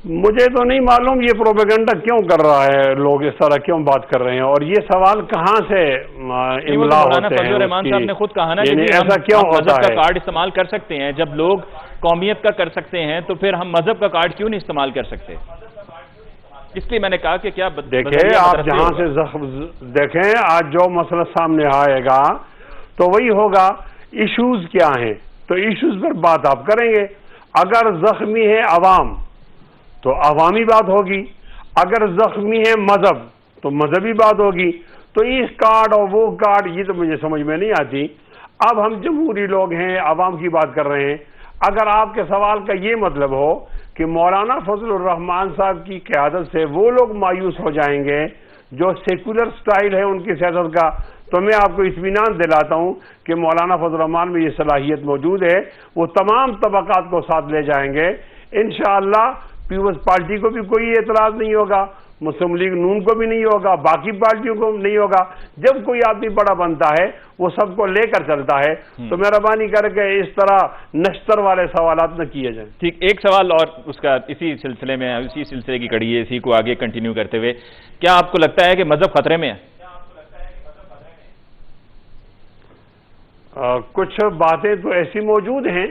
مجھے تو نہیں معلوم یہ پروپیگنڈا کیوں کر رہا ہے، لوگ اس طرح کیوں بات کر رہے ہیں، اور یہ سوال کہاں سے املا مولانا ہوتے فضل ہیں؟ الرحمان صاحب نے خود کہا نا کہ ایسا کیوں ہم ہوتا مذہب کا ہے؟ کارڈ استعمال کر سکتے ہیں، جب لوگ قومیت کا کر سکتے ہیں تو پھر ہم مذہب کا کارڈ کیوں نہیں استعمال کر سکتے؟ اس لیے میں نے کہا کہ کیا دیکھیں آپ جہاں سے دیکھیں آج جو مسئلہ سامنے آئے گا تو وہی ہوگا۔ ایشوز کیا ہیں تو ایشوز پر بات آپ کریں گے۔ اگر زخمی ہے عوام تو عوامی بات ہوگی، اگر زخمی ہے مذہب تو مذہبی بات ہوگی۔ تو اس کارڈ اور وہ کارڈ یہ تو مجھے سمجھ میں نہیں آتی۔ اب ہم جمہوری لوگ ہیں، عوام کی بات کر رہے ہیں۔ اگر آپ کے سوال کا یہ مطلب ہو کہ مولانا فضل الرحمان صاحب کی قیادت سے وہ لوگ مایوس ہو جائیں گے جو سیکولر سٹائل ہے ان کی سیاست کا، تو میں آپ کو اطمینان دلاتا ہوں کہ مولانا فضل الرحمان میں یہ صلاحیت موجود ہے، وہ تمام طبقات کو ساتھ لے جائیں گے انشاءاللہ۔ پیپلز پارٹی کو بھی کوئی اعتراض نہیں ہوگا، مسلم لیگ نون کو بھی نہیں ہوگا، باقی پارٹیوں کو نہیں ہوگا۔ جب کوئی آدمی بڑا بنتا ہے وہ سب کو لے کر چلتا ہے، تو مہربانی کر کے اس طرح نشتر والے سوالات نہ کیے جائیں۔ ٹھیک، ایک سوال اور اس کا اسی سلسلے میں، اسی سلسلے کی کڑی ہے، اسی کو آگے کنٹینیو کرتے ہوئے، کیا آپ کو لگتا ہے کہ مذہب خطرے میں ہے؟ کچھ باتیں تو ایسی موجود ہیں،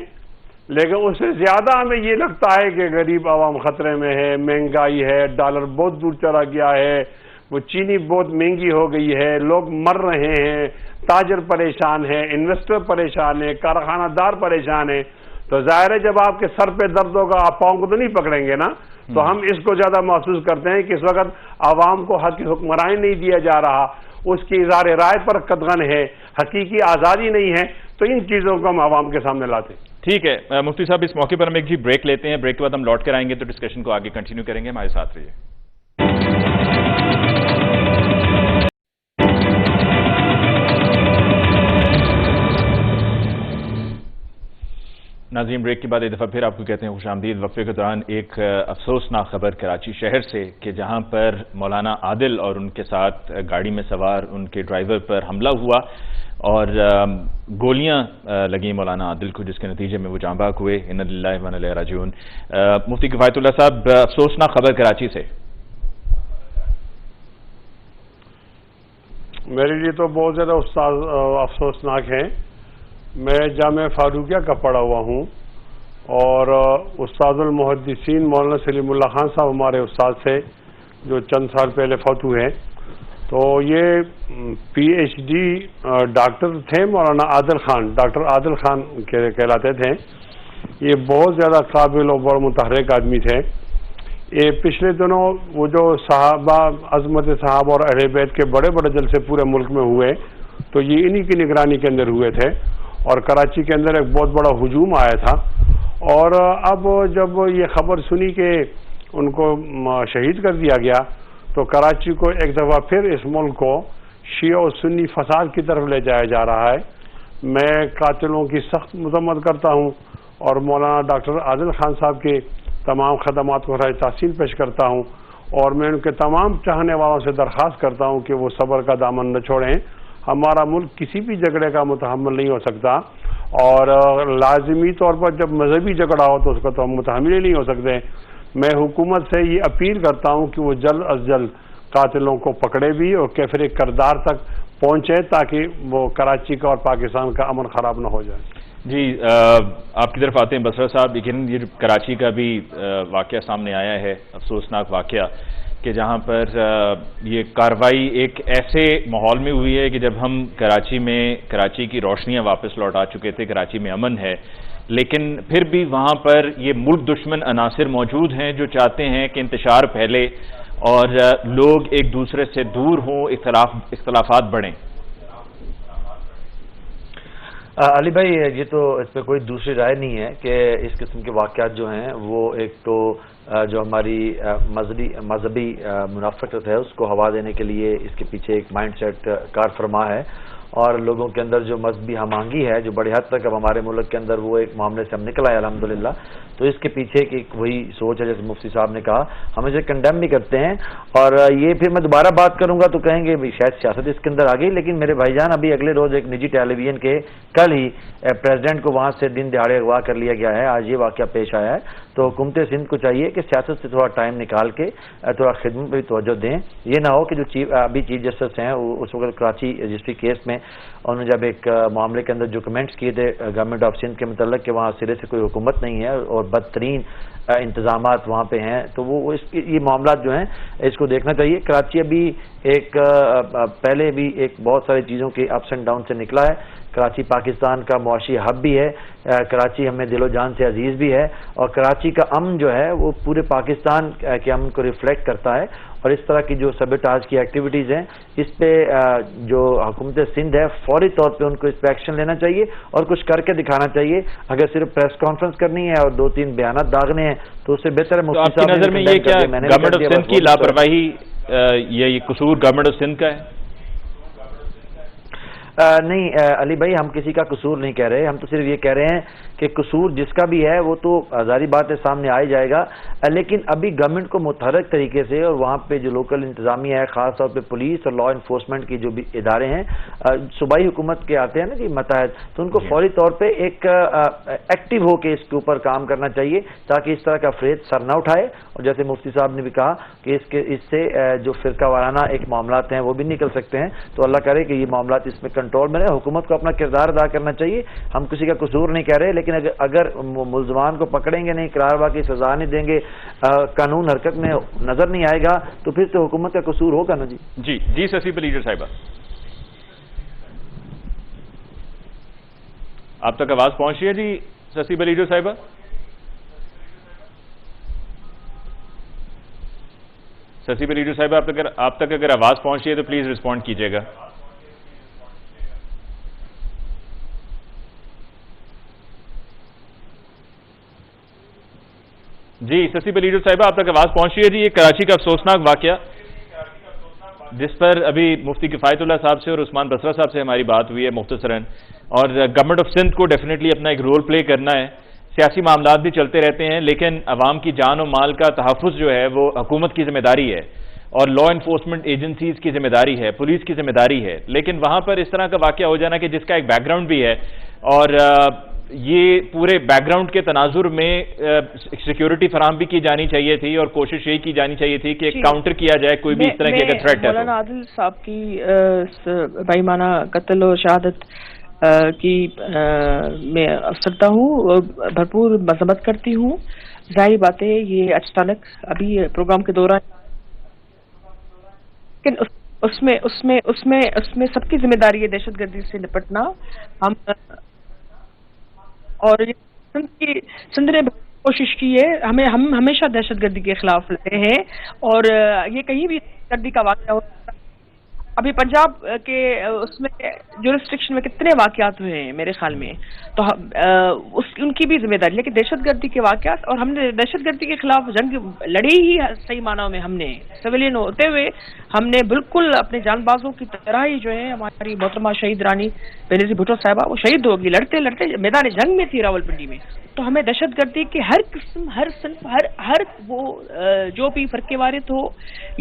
لیکن اس سے زیادہ ہمیں یہ لگتا ہے کہ غریب عوام خطرے میں ہے، مہنگائی ہے، ڈالر بہت دور چلا گیا ہے، وہ چینی بہت مہنگی ہو گئی ہے، لوگ مر رہے ہیں، تاجر پریشان ہیں، انویسٹر پریشان ہیں، کارخانہ دار پریشان ہیں۔ تو ظاہر ہے جب آپ کے سر پہ درد ہوگا آپ پاؤں کو تو نہیں پکڑیں گے نا۔ تو ہم اس کو زیادہ محسوس کرتے ہیں کہ اس وقت عوام کو حق حکمرانی نہیں دیا جا رہا، اس کی اظہار رائے پر قدغن ہے، حقیقی آزادی نہیں ہے، تو ان چیزوں کو ہم عوام کے سامنے لاتے ہیں۔ ٹھیک ہے مفتی صاحب، اس موقع پر ہم ایک بریک لیتے ہیں، بریک کے بعد ہم لوٹ کر آئیں گے تو ڈسکشن کو آگے کنٹینیو کریں گے، ہمارے ساتھ رہیے۔ ناظرین بریک کے بعد ایک دفعہ پھر آپ کو کہتے ہیں خوش آمدید. وقفے کے دوران ایک افسوسناک خبر کراچی شہر سے کہ جہاں پر مولانا عادل اور ان کے ساتھ گاڑی میں سوار ان کے ڈرائیور پر حملہ ہوا اور گولیاں لگیں مولانا عادل کو، جس کے نتیجے میں وہ جاں بحق ہوئے. انا للہ و انا الیہ راجعون. مفتی کفایت اللہ صاحب، افسوسناک خبر کراچی سے. میرے لیے تو بہت زیادہ افسوسناک ہے. میں جامعہ فاروقیہ کا پڑھا ہوا ہوں اور استاد المحدثین مولانا سلیم اللہ خان صاحب ہمارے استاد سے جو چند سال پہلے فوت ہوئے ہیں. تو یہ پی ایچ ڈی ڈاکٹر تھے مولانا عادل خان، ڈاکٹر عادل خان کہلاتے تھے. یہ بہت زیادہ قابل و بڑا متحرک آدمی تھے. یہ پچھلے دنوں وہ جو صحابہ عظمت صحابہ اور اہل بیت کے بڑے بڑے جلسے پورے ملک میں ہوئے تو یہ انہی کی نگرانی کے اندر ہوئے تھے اور کراچی کے اندر ایک بہت بڑا ہجوم آیا تھا. اور اب جب یہ خبر سنی کہ ان کو شہید کر دیا گیا تو کراچی کو ایک دفعہ پھر اس ملک کو شیعہ و سنی فساد کی طرف لے جایا جا رہا ہے. میں قاتلوں کی سخت مذمت کرتا ہوں اور مولانا ڈاکٹر عادل خان صاحب کے تمام خدمات کو خراج تحسین پیش کرتا ہوں اور میں ان کے تمام چاہنے والوں سے درخواست کرتا ہوں کہ وہ صبر کا دامن نہ چھوڑیں. ہمارا ملک کسی بھی جھگڑے کا متحمل نہیں ہو سکتا اور لازمی طور پر جب مذہبی جھگڑا ہو تو اس کا تو ہم متحمل ہی نہیں ہو سکتے. میں حکومت سے یہ اپیل کرتا ہوں کہ وہ جلد از جلد قاتلوں کو پکڑے بھی اور کیفر کردار تک پہنچے تاکہ وہ کراچی کا اور پاکستان کا امن خراب نہ ہو جائے. جی آپ کی طرف آتے ہیں بصرہ صاحب. لیکن یہ کراچی کا بھی واقعہ سامنے آیا ہے، افسوسناک واقعہ، کہ جہاں پر یہ کارروائی ایک ایسے ماحول میں ہوئی ہے کہ جب ہم کراچی کی روشنیاں واپس لوٹا چکے تھے، کراچی میں امن ہے، لیکن پھر بھی وہاں پر یہ ملک دشمن عناصر موجود ہیں جو چاہتے ہیں کہ انتشار پھیلے اور لوگ ایک دوسرے سے دور ہوں، اختلافات بڑھیں. علی بھائی، یہ تو اس پہ کوئی دوسری رائے نہیں ہے کہ اس قسم کے واقعات جو ہیں وہ ایک تو جو ہماری مذہبی منافقت ہے اس کو ہوا دینے کے لیے اس کے پیچھے ایک مائنڈ سیٹ کار فرما ہے اور لوگوں کے اندر جو مذہبی ہم آہنگی ہے جو بڑی حد تک اب ہمارے ملک کے اندر وہ ایک معاملے سے ہم نکل آئے الحمدللہ. تو اس کے پیچھے ایک وہی سوچ ہے جیسے مفتی صاحب نے کہا، ہم اسے کنڈیم بھی کرتے ہیں. اور یہ پھر میں دوبارہ بات کروں گا تو کہیں گے شاید سیاست اس کے اندر آ گئی، لیکن میرے بھائی جان ابھی اگلے روز ایک نجی ٹیلی ویژن کے کل ہی پریزیڈنٹ کو وہاں سے دن دہاڑے اغوا کر لیا گیا ہے. آج یہ واقعہ پیش آیا ہے. تو حکومت سندھ کو چاہیے کہ سیاست سے تھوڑا ٹائم نکال کے تھوڑا خدمت پہ توجہ دیں. یہ نہ ہو کہ جو ابھی چیف جسٹس ہیں اس وقت کراچی رجسٹری کیس میں انہوں نے جب ایک معاملے کے اندر جو کمنٹس کیے تھے گورنمنٹ آف سندھ کے متعلق کہ وہاں سرے سے کوئی حکومت نہیں ہے اور بدترین انتظامات وہاں پہ ہیں، تو وہ یہ معاملات جو ہیں اس کو دیکھنا چاہیے. کراچی ابھی ایک پہلے بھی ایک بہت ساری چیزوں کے اپس اینڈ ڈاؤن سے نکلا ہے. کراچی پاکستان کا معاشی ہب بھی ہے، کراچی ہمیں دل و جان سے عزیز بھی ہے اور کراچی کا امن جو ہے وہ پورے پاکستان کے امن کو ریفلیکٹ کرتا ہے. اور اس طرح کی جو سبٹاج کی ایکٹیویٹیز ہیں اس پہ جو حکومت سندھ ہے فوری طور پہ ان کو اس پہ ایکشن لینا چاہیے اور کچھ کر کے دکھانا چاہیے. اگر صرف پریس کانفرنس کرنی ہے اور 2-3 بیانات داغنے ہیں تو اس سے بہتر ہے مفتی صاحب. آپ کی نظر میں یہ کیا گورنمنٹ آف سندھ کی لاپرواہی، یہ قصور گورنمنٹ آف سندھ کا ہے؟ نہیں علی بھائی، ہم کسی کا قصور نہیں کہہ رہے. ہم تو صرف یہ کہہ رہے ہیں کہ قصور جس کا بھی ہے وہ تو ظاہری بات ہے سامنے آ جائے گا. لیکن ابھی گورنمنٹ کو متحرک طریقے سے اور وہاں پہ جو لوکل انتظامیہ ہے خاص طور پہ پولیس اور لا انفورسمنٹ کی جو بھی ادارے ہیں صوبائی حکومت کے آتے ہیں نا کہ متحد، تو ان کو فوری طور پہ ایک ایکٹیو ہو کے اس کے اوپر کام کرنا چاہیے تاکہ اس طرح کا فریب سر نہ اٹھائے. اور جیسے مفتی صاحب نے بھی کہا کہ اس سے جو فرقہ وارانہ ایک معاملات ہیں وہ بھی نکل سکتے ہیں. تو اللہ کرے کہ یہ معاملات اس میں کنٹرول میں رہے. حکومت کو اپنا کردار ادا کرنا چاہیے. ہم کسی کا قصور نہیں کہہ رہے، لیکن اگر ملزمان کو پکڑیں گے نہیں، قرار کی سزا نہیں دیں گے، قانون حرکت میں نظر نہیں آئے گا تو پھر تو حکومت کا قصور ہوگا نا. جی سسی بلیڈر صاحبہ، آپ تک آواز پہنچ رہی ہے؟ جی سسی بلیڈر صاحبہ، سسی بلیڈر صاحبہ آپ تک اگر آواز پہنچ رہی ہے تو پلیز رسپونڈ کیجیے گا. جی سسی بلیڈر صاحبہ، آپ تک آواز پہنچ رہی ہے؟ جی یہ کراچی کا افسوسناک واقعہ جس پر ابھی مفتی کفایت اللہ صاحب سے اور عثمان بصرہ صاحب سے ہماری بات ہوئی ہے مختصراً، اور گورنمنٹ آف سندھ کو ڈیفینیٹلی اپنا ایک رول پلے کرنا ہے. سیاسی معاملات بھی چلتے رہتے ہیں، لیکن عوام کی جان و مال کا تحفظ جو ہے وہ حکومت کی ذمہ داری ہے اور لا انفورسمنٹ ایجنسیز کی ذمہ داری ہے، پولیس کی ذمہ داری ہے. لیکن وہاں پر اس طرح کا واقعہ ہو جانا کہ جس کا ایک بیک گراؤنڈ بھی ہے، اور یہ پورے بیک گراؤنڈ کے تناظر میں سیکیورٹی فراہم بھی کی جانی چاہیے تھی، اور کوشش یہی کی جانی چاہیے تھی کہ ایک کاؤنٹر کیا جائے کوئی بھی اس طرح کی اگر تھریٹ ہے. مولانا عادل صاحب کی بےایمانہ قتل و شہادت کی میں افسردہ ہوں اور بھرپور مذمت کرتی ہوں. ظاہر بات ہے یہ اچانک ابھی پروگرام کے دوران، لیکن اس میں سب کی ذمہ داری ہے دہشت گردی سے نپٹنا. ہم اور سندھ نے کوشش کی ہے، ہم ہمیشہ دہشت گردی کے خلاف لڑے ہیں، اور یہ کہیں بھی گردی کا واقعہ ہو. ابھی پنجاب کے اس میں جورسٹکشن میں کتنے واقعات ہوئے ہیں میرے خیال میں، تو ان کی بھی ذمہ داری. لیکن دہشت گردی کے واقعات، اور ہم نے دہشت گردی کے خلاف جنگ لڑی ہی صحیح معنوں میں. ہم نے سویلین ہوتے ہوئے ہم نے بالکل اپنے جان بازوں کی طرح ہی جو ہے، ہماری محترمہ شہید رانی بینظیر بھٹو صاحبہ وہ شہید ہوگی لڑتے لڑتے میدان جنگ میں تھی راول پنڈی میں. تو ہمیں دہشت گردی کے ہر قسم، ہر صنف، ہر وہ جو بھی فرقے وارث ہو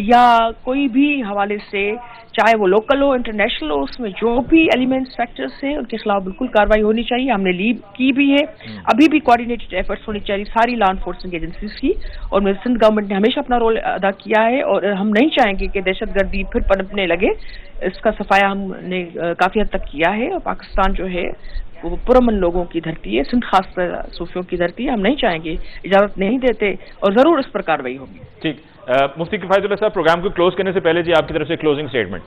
یا کوئی بھی حوالے سے، چاہے وہ لوکل ہو انٹرنیشنل ہو، اس میں جو بھی ایلیمنٹس فیکٹرز ہیں ان کے خلاف بالکل کارروائی ہونی چاہیے. ہم نے لیڈ کی بھی ہے، ابھی بھی کوآرڈینیٹڈ ایفرٹس ہونی چاہیے ساری لا انفورسمنٹ ایجنسیز کی. اور سندھ گورنمنٹ نے ہمیشہ اپنا رول ادا کیا ہے، اور ہم نہیں چاہیں گے کہ دہشت گردی پھر پنپنے لگے. اس کا صفایا ہم نے کافی حد تک کیا ہے. اور پاکستان جو ہے وہ پرامن لوگوں کی دھرتی ہے، سندھ خاص کر صوفیوں کی دھرتی ہے. ہم نہیں چاہیں گے، اجازت نہیں دیتے، اور ضرور اس پر کارروائی ہوگی. ٹھیک. مفتی کفایت اللہ صاحب، پروگرام کو کلوز کرنے سے پہلے جی آپ کی طرف سے کلوزنگ اسٹیٹمنٹ،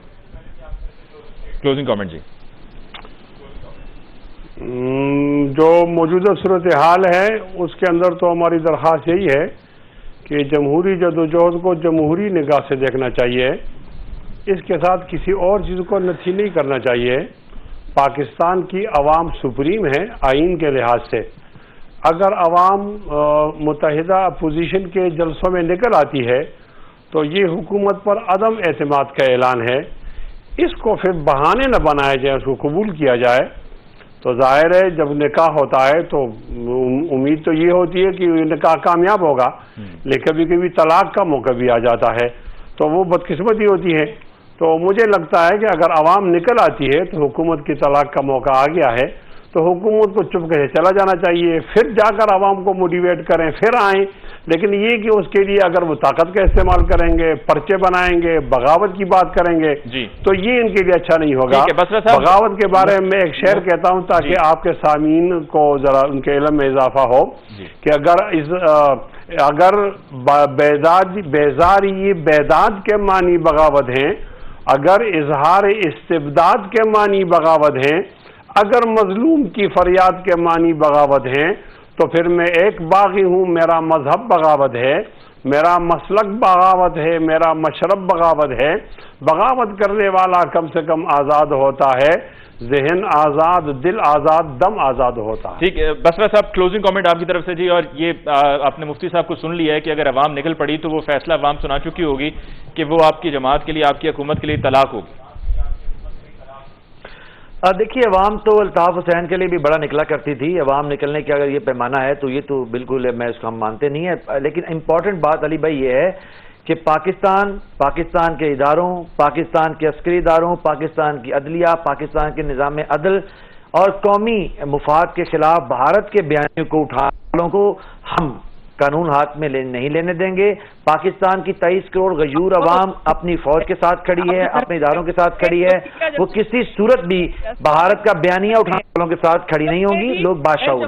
کلوزنگ کامنٹ. جی جو موجودہ صورتحال ہے اس کے اندر تو ہماری درخواست یہی ہے کہ جمہوری جدوجہد کو جمہوری نگاہ سے دیکھنا چاہیے، اس کے ساتھ کسی اور چیز کو نفی نہیں کرنا چاہیے. پاکستان کی عوام سپریم ہے آئین کے لحاظ سے. اگر عوام متحدہ اپوزیشن کے جلسوں میں نکل آتی ہے تو یہ حکومت پر عدم اعتماد کا اعلان ہے. اس کو پھر بہانے نہ بنایا جائے، اس کو قبول کیا جائے. تو ظاہر ہے جب نکاح ہوتا ہے تو امید تو یہ ہوتی ہے کہ نکاح کامیاب ہوگا، لیکن کبھی کبھی طلاق کا موقع بھی آ جاتا ہے، تو وہ بدقسمتی ہوتی ہے. تو مجھے لگتا ہے کہ اگر عوام نکل آتی ہے تو حکومت کی طلاق کا موقع آ گیا ہے، تو حکومت کو چپ کے چلا جانا چاہیے، پھر جا کر عوام کو موٹیویٹ کریں، پھر آئیں. لیکن یہ کہ اس کے لیے اگر وہ طاقت کا استعمال کریں گے، پرچے بنائیں گے، بغاوت کی بات کریں گے، تو یہ ان کے لیے اچھا نہیں ہوگا. بغاوت کے بارے میں ایک شعر کہتا ہوں تاکہ آپ کے سامعین کو ذرا ان کے علم میں اضافہ ہو کہ اگر بیزاری بیداد کے معنی بغاوت ہیں، اگر اظہار استبداد کے معنی بغاوت ہیں، اگر مظلوم کی فریاد کے معنی بغاوت ہیں، تو پھر میں ایک باغی ہوں، میرا مذہب بغاوت ہے، میرا مسلک بغاوت ہے، میرا مشرب بغاوت ہے. بغاوت کرنے والا کم سے کم آزاد ہوتا ہے، ذہن آزاد، دل آزاد، دم آزاد ہوتا ہے. ٹھیک ہے بسرا صاحب، کلوزنگ کامنٹ آپ کی طرف سے جی. اور یہ آپ نے مفتی صاحب کو سن لیا ہے کہ اگر عوام نکل پڑی تو وہ فیصلہ عوام سنا چکی ہوگی کہ وہ آپ کی جماعت کے لیے، آپ کی حکومت کے لیے طلاق ہوگی. دیکھیے عوام تو الطاف حسین کے لیے بھی بڑا نکلا کرتی تھی. عوام نکلنے کی اگر یہ پیمانہ ہے تو یہ تو بالکل میں اس کو ہم مانتے نہیں ہے. لیکن امپورٹنٹ بات علی بھائی یہ ہے کہ پاکستان کے اداروں، پاکستان کے عسکری اداروں، پاکستان کی عدلیہ، پاکستان کے نظام عدل اور قومی مفاد کے خلاف بھارت کے بیانیوں کو اٹھانے والوں کو ہم قانون ہاتھ میں نہیں لینے دیں گے. پاکستان کی 23 کروڑ غیور عوام اپنی فوج کے ساتھ کھڑی ہے، اپنے اداروں کے ساتھ کھڑی ہے. وہ کسی صورت بھی بھارت کا بیانیہ اٹھانے والوں کے ساتھ کھڑی نہیں ہوں گی. لوگ بادشاہ ہیں،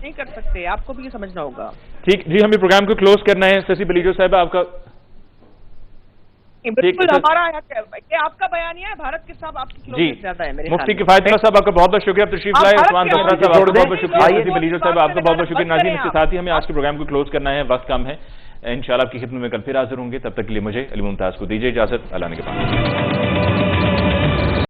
نہیں کر سکتے. آپ کو بھی یہ سمجھنا ہوگا. ٹھیک جی، ہمیں پروگرام کو کلوز کرنا ہے. سسی بلیجو صاحب آپ کا بالکل ہمارا یہ آپ کا بیانیہ ہے، بھارت کے ساتھ آپ کی کلوزنگ زیادہ ہے میرے خیال میں. مفتی کفایت اللہ صاحب آپ کا بہت بہت شکریہ، تشریف لائے. عثمان بسرا صاحب آپ کا بہت بہت شکریہ. سسی بلیجو صاحب آپ کا بہت بہت شکریہ. ناظرین اس کے ساتھ ہی ہمیں آج کے پروگرام کو کلوز کرنا ہے، وقت کم ہے. انشاءاللہ آپ کی خدمت میں کل پھر حاضر ہوں گے. تب تک کے لیے مجھے علی ممتاز کو دیجیے اجازت. اللہ نے کے پاس.